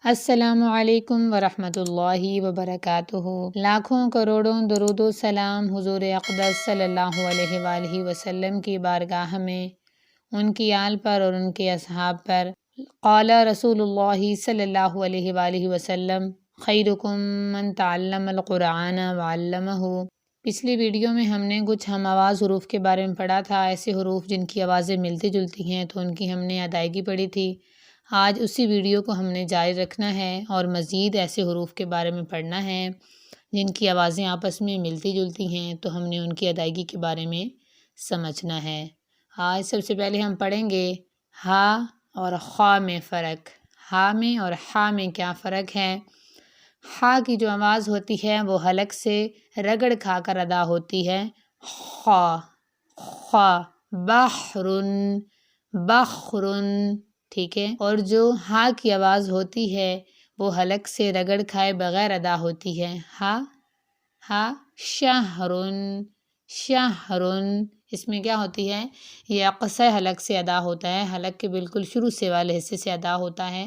السلام علیکم ورحمۃ اللہ وبرکاتہ۔ لاکھوں کروڑوں درود و سلام حضور اقدس صلی اللہ علیہ وآلہ وسلم کی بارگاہ میں، ان کی آل پر اور ان کے اصحاب پر۔ قال رسول اللہ صلی اللہ علیہ وآلہ وسلم خیرکم من تعلم القرآن وعلمہ۔ پچھلی ویڈیو میں ہم نے کچھ ہم آواز حروف کے بارے میں پڑھا تھا، ایسے حروف جن کی آوازیں ملتی جلتی ہیں تو ان کی ہم نے ادائیگی پڑھی تھی۔ آج اسی ویڈیو کو ہم نے جاری رکھنا ہے اور مزید ایسے حروف کے بارے میں پڑھنا ہے جن کی آوازیں آپس میں ملتی جلتی ہیں، تو ہم نے ان کی ادائیگی کے بارے میں سمجھنا ہے۔ آج سب سے پہلے ہم پڑھیں گے ہا اور خا میں فرق۔ ہا میں اور ہا میں کیا فرق ہے؟ ہا کی جو آواز ہوتی ہے وہ حلق سے رگڑ کھا کر ادا ہوتی ہے، خا خا، بحرن بخرن، ٹھیک ہے۔ اور جو ہا کی آواز ہوتی ہے وہ حلق سے رگڑ کھائے بغیر ادا ہوتی ہے، ہا ہا، شہرن شہرن۔ اس میں کیا ہوتی ہے؟ یہ اقصی حلق سے ادا ہوتا ہے، حلق کے بالکل شروع سے والے حصے سے ادا ہوتا ہے،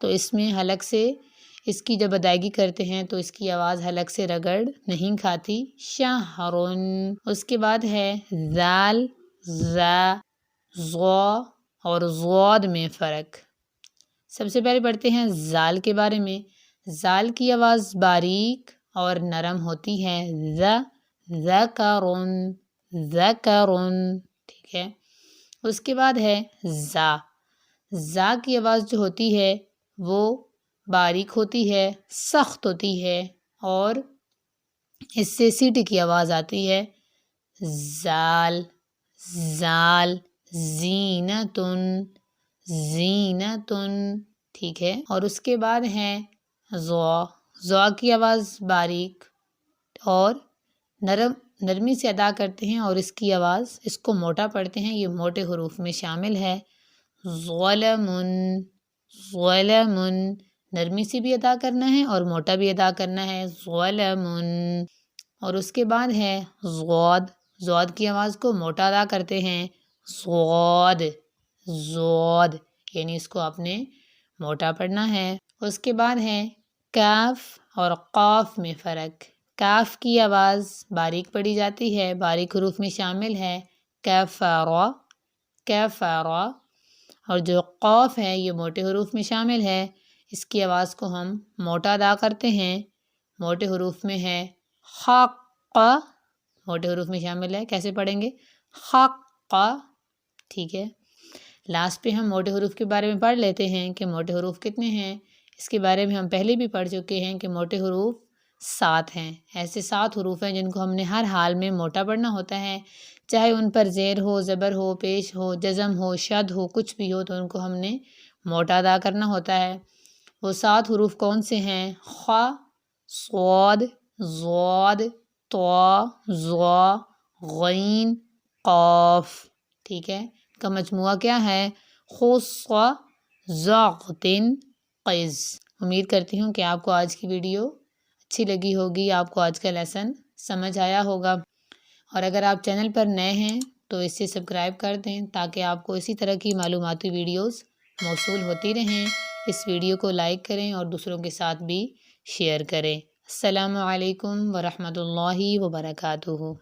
تو اس میں حلق سے اس کی جب ادائیگی کرتے ہیں تو اس کی آواز حلق سے رگڑ نہیں کھاتی، شہرن۔ اس کے بعد ہے ذال، ذا، ضا اور ضاد میں فرق۔ سب سے پہلے پڑھتے ہیں ذال کے بارے میں۔ ذال کی آواز باریک اور نرم ہوتی ہے، ذکرن ذکرن، ٹھیک ہے۔ اس کے بعد ہے زا۔ زا کی آواز جو ہوتی ہے وہ باریک ہوتی ہے، سخت ہوتی ہے اور اس سے سیٹی کی آواز آتی ہے، زال زال، زینتن زینتن، ٹھیک ہے۔ اور اس کے بعد ہے ضا۔ ضا کی آواز باریک اور نرمی سے ادا کرتے ہیں اور اس کی آواز، اس کو موٹا پڑھتے ہیں، یہ موٹے حروف میں شامل ہے، ظلمن ظلمن، نرمی سے بھی ادا کرنا ہے اور موٹا بھی ادا کرنا ہے، ظلمن۔ اور اس کے بعد ہے ضاد۔ ضاد کی آواز کو موٹا ادا کرتے ہیں، ضاد ضاد، یعنی اس کو آپ نے موٹا پڑھنا ہے۔ اس کے بعد ہے کاف اور قاف میں فرق۔ کاف کی آواز باریک پڑھی جاتی ہے، باریک حروف میں شامل ہے، کفر کفر۔ اور جو قاف ہے یہ موٹے حروف میں شامل ہے، اس کی آواز کو ہم موٹا ادا کرتے ہیں، موٹے حروف میں ہے، حق، موٹے حروف میں شامل ہے، کیسے پڑھیں گے؟ حق، ٹھیک ہے۔ لاسٹ پہ ہم موٹے حروف کے بارے میں پڑھ لیتے ہیں کہ موٹے حروف کتنے ہیں۔ اس کے بارے میں ہم پہلے بھی پڑھ چکے ہیں کہ موٹے حروف 7 ہیں، ایسے 7 حروف ہیں جن کو ہم نے ہر حال میں موٹا پڑھنا ہوتا ہے، چاہے ان پر زیر ہو، زبر ہو، پیش ہو، جزم ہو، شد ہو، کچھ بھی ہو تو ان کو ہم نے موٹا ادا کرنا ہوتا ہے۔ وہ 7 حروف کون سے ہیں؟ خ، صاد، ضاد، طا، ظا، غین، قاف، ٹھیک ہے۔ کا مجموعہ کیا ہے؟ خص، ضغط، قز۔ امید کرتی ہوں کہ آپ کو آج کی ویڈیو اچھی لگی ہوگی، آپ کو آج کا لیسن سمجھ آیا ہوگا، اور اگر آپ چینل پر نئے ہیں تو اسے سبسکرائب کر دیں تاکہ آپ کو اسی طرح کی معلوماتی ویڈیوز موصول ہوتی رہیں۔ اس ویڈیو کو لائک کریں اور دوسروں کے ساتھ بھی شیئر کریں۔ السلام علیکم ورحمۃ اللہ وبرکاتہ۔